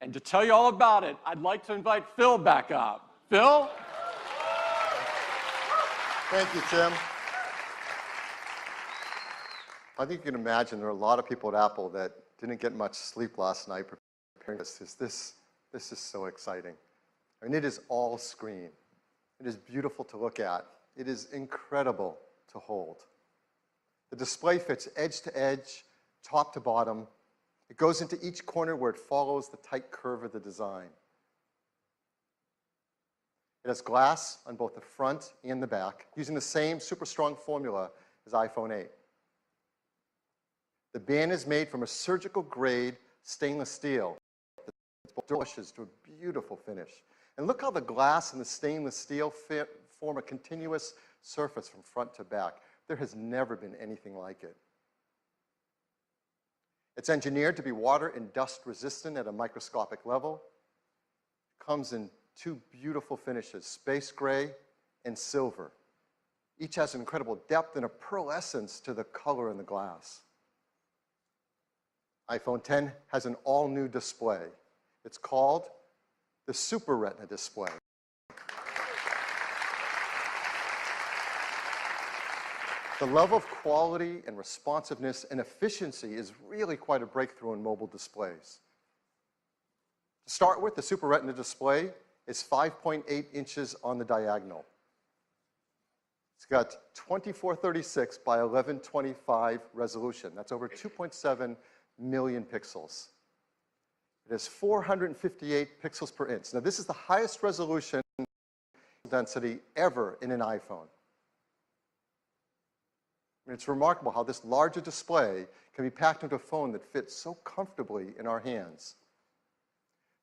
And to tell you all about it, I'd like to invite Phil back up. Phil? Thank you, Tim. I think you can imagine there are a lot of people at Apple that didn't get much sleep last night preparing this. This is so exciting. I mean, it is all screen. It is beautiful to look at. It is incredible to hold. The display fits edge to edge, top to bottom. It goes into each corner where it follows the tight curve of the design. It has glass on both the front and the back, using the same super strong formula as iPhone 8. The band is made from a surgical grade stainless steel that polishes to a beautiful finish. And look how the glass and the stainless steel form a continuous surface from front to back. There has never been anything like it. It's engineered to be water and dust resistant at a microscopic level. It comes in two beautiful finishes, space gray and silver. Each has an incredible depth and a pearlescence to the color in the glass. iPhone 10 has an all-new display. It's called the Super Retina display. The level of quality and responsiveness and efficiency is really quite a breakthrough in mobile displays. To start with, the Super Retina display is 5.8 inches on the diagonal. It's got 2436 by 1125 resolution. That's over 2.7 million pixels. It has 458 pixels per inch. Now, this is the highest resolution density ever in an iPhone. I mean, it's remarkable how this larger display can be packed into a phone that fits so comfortably in our hands.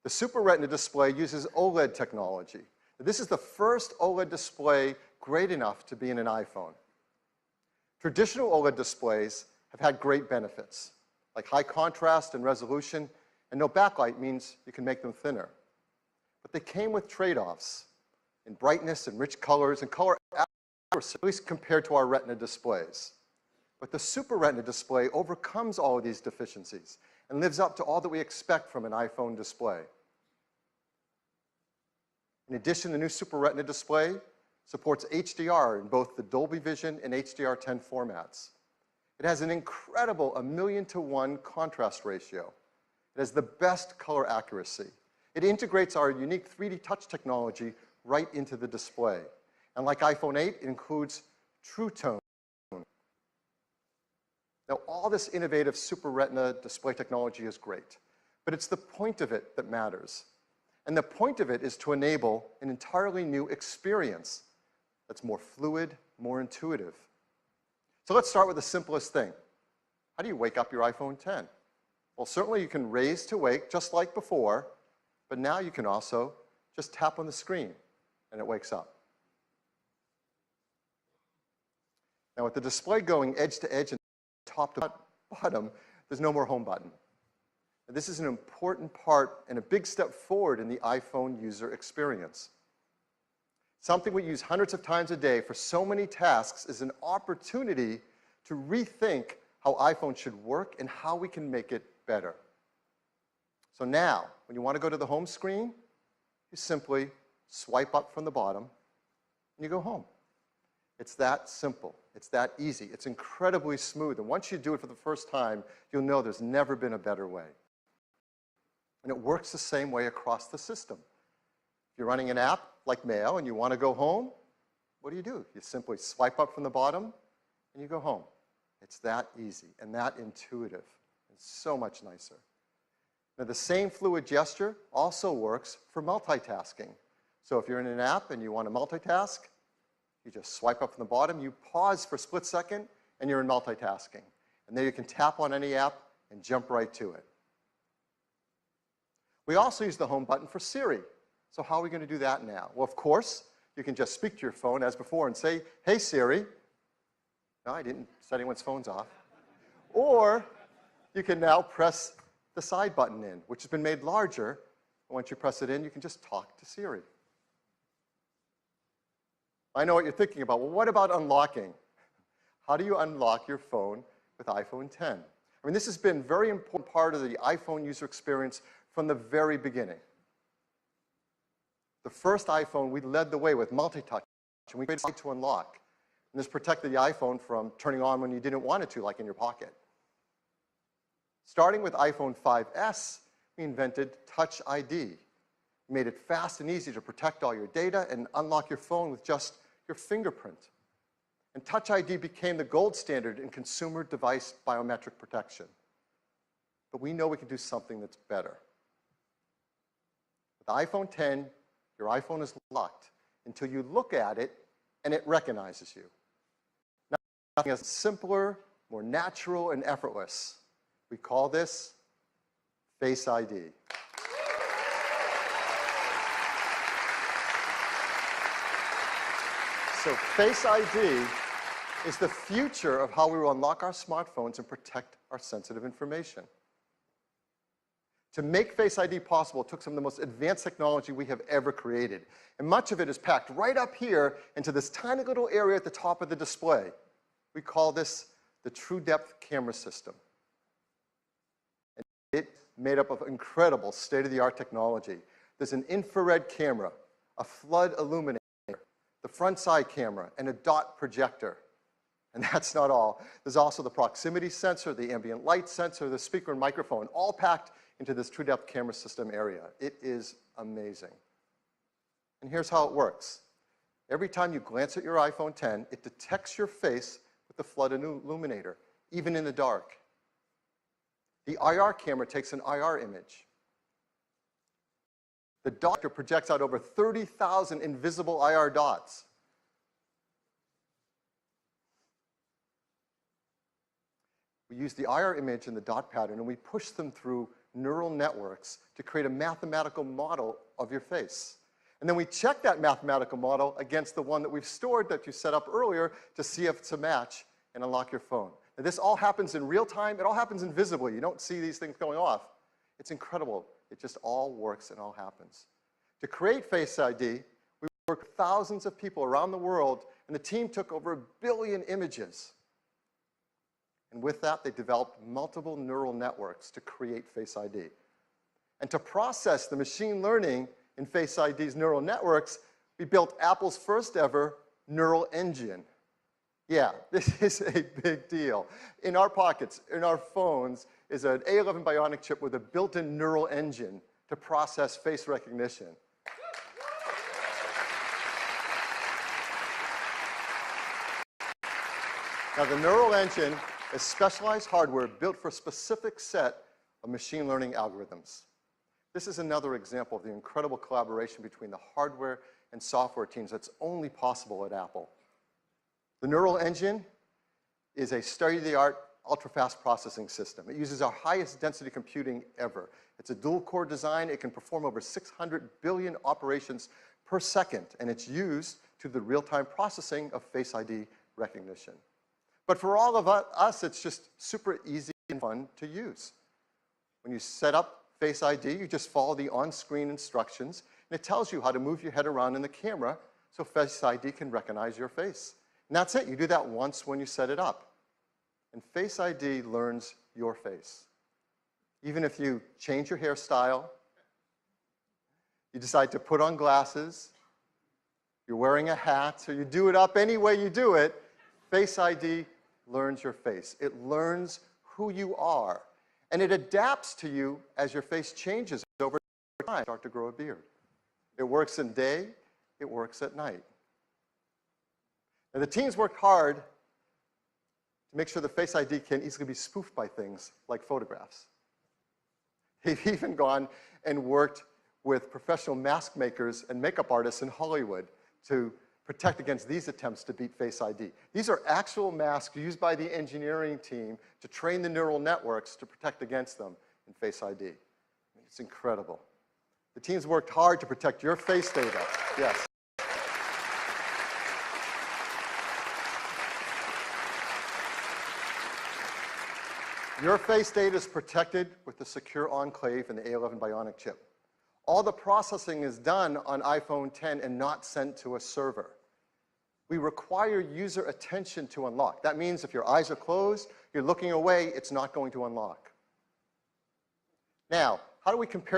The Super Retina display uses OLED technology. Now, this is the first OLED display great enough to be in an iPhone. Traditional OLED displays have had great benefits, like high contrast and resolution, and no backlight means you can make them thinner. But they came with trade-offs in brightness and rich colors and color accuracy, at least compared to our Retina displays. But the Super Retina display overcomes all of these deficiencies and lives up to all that we expect from an iPhone display. In addition, the new Super Retina display supports HDR in both the Dolby Vision and HDR10 formats. It has an incredible 1,000,000 to 1 contrast ratio. It has the best color accuracy. It integrates our unique 3D touch technology right into the display. And like iPhone 8, it includes True Tone. Now, all this innovative Super Retina display technology is great, but it's the point of it that matters. And the point of it is to enable an entirely new experience that's more fluid, more intuitive. So let's start with the simplest thing. How do you wake up your iPhone 10? Well, certainly you can raise to wake just like before, but now you can also just tap on the screen and it wakes up. Now, with the display going edge to edge and top to bottom, there's no more home button. And this is an important part and a big step forward in the iPhone user experience. Something we use hundreds of times a day for so many tasks is an opportunity to rethink how iPhone should work and how we can make it better. So now, when you want to go to the home screen, you simply swipe up from the bottom and you go home. It's that simple. It's that easy. It's incredibly smooth. And once you do it for the first time, you'll know there's never been a better way. And it works the same way across the system. If you're running an app like Mail and you want to go home, what do? You simply swipe up from the bottom and you go home. It's that easy and that intuitive and so much nicer. Now, the same fluid gesture also works for multitasking. So if you're in an app and you want to multitask, you just swipe up from the bottom, you pause for a split second, and you're in multitasking. And then you can tap on any app and jump right to it. We also use the home button for Siri. So how are we going to do that now? Well, of course, you can just speak to your phone as before and say, "Hey, Siri." No, I didn't set anyone's phones off. Or you can now press the side button in, which has been made larger. And once you press it in, you can just talk to Siri. I know what you're thinking about. Well, what about unlocking? How do you unlock your phone with iPhone 10? I mean, this has been a very important part of the iPhone user experience from the very beginning. The first iPhone, we led the way with multi-touch, and we created a to unlock. And this protected the iPhone from turning on when you didn't want it to, like in your pocket. Starting with iPhone 5S, we invented Touch ID. We made it fast and easy to protect all your data and unlock your phone with just your fingerprint. And Touch ID became the gold standard in consumer device biometric protection. But we know we can do something that's better. With iPhone 10, your iPhone is locked until you look at it and it recognizes you. Nothing is simpler, more natural, and effortless. We call this Face ID. So Face ID is the future of how we will unlock our smartphones and protect our sensitive information. To make Face ID possible, it took some of the most advanced technology we have ever created. And much of it is packed right up here into this tiny little area at the top of the display. We call this the True Depth camera system. And it's made up of incredible state-of-the-art technology. There's an infrared camera, a flood illuminator, the front side camera, and a dot projector. And that's not all. There's also the proximity sensor, the ambient light sensor, the speaker and microphone, all packed into this True Depth camera system area. It is amazing. And here's how it works. Every time you glance at your iPhone 10, it detects your face with the flood illuminator, even in the dark. The IR camera takes an IR image. The dot projects out over 30,000 invisible IR dots. We use the IR image and the dot pattern, and we push them through neural networks to create a mathematical model of your face. And then we check that mathematical model against the one that we've stored that you set up earlier to see if it's a match and unlock your phone. Now, this all happens in real time. It all happens invisibly. You don't see these things going off. It's incredible. It just all works and all happens. To create Face ID, we worked with thousands of people around the world, and the team took over 1 billion images. And with that, they developed multiple neural networks to create Face ID. And to process the machine learning in Face ID's neural networks, we built Apple's first ever neural engine. Yeah, this is a big deal. In our pockets, in our phones, is an A11 Bionic chip with a built-in neural engine to process face recognition. Now, the neural engine is specialized hardware built for a specific set of machine learning algorithms. This is another example of the incredible collaboration between the hardware and software teams that's only possible at Apple. The neural engine is a state-of-the-art, ultra-fast processing system. It uses our highest density computing ever. It's a dual-core design. It can perform over 600 billion operations per second, and it's used to the real-time processing of Face ID recognition. But for all of us, it's just super easy and fun to use. When you set up Face ID, you just follow the on-screen instructions, and it tells you how to move your head around in the camera so Face ID can recognize your face. And that's it. You do that once when you set it up. And Face ID learns your face. Even if you change your hairstyle, you decide to put on glasses, you're wearing a hat, so you do it up any way you do it, Face ID learns your face. It learns who you are. And it adapts to you as your face changes over time. Start to grow a beard. It works in day. It works at night. And the teams worked hard to make sure the Face ID can easily be spoofed by things like photographs. They've even gone and worked with professional mask makers and makeup artists in Hollywood to protect against these attempts to beat Face ID. These are actual masks used by the engineering team to train the neural networks to protect against them in Face ID. It's incredible. The teams worked hard to protect your face data. Yes. Your face data is protected with the secure enclave and the A11 Bionic chip. All the processing is done on iPhone 10 and not sent to a server. We require user attention to unlock. That means if your eyes are closed, You're looking away, it's not going to unlock. Now, how do we compare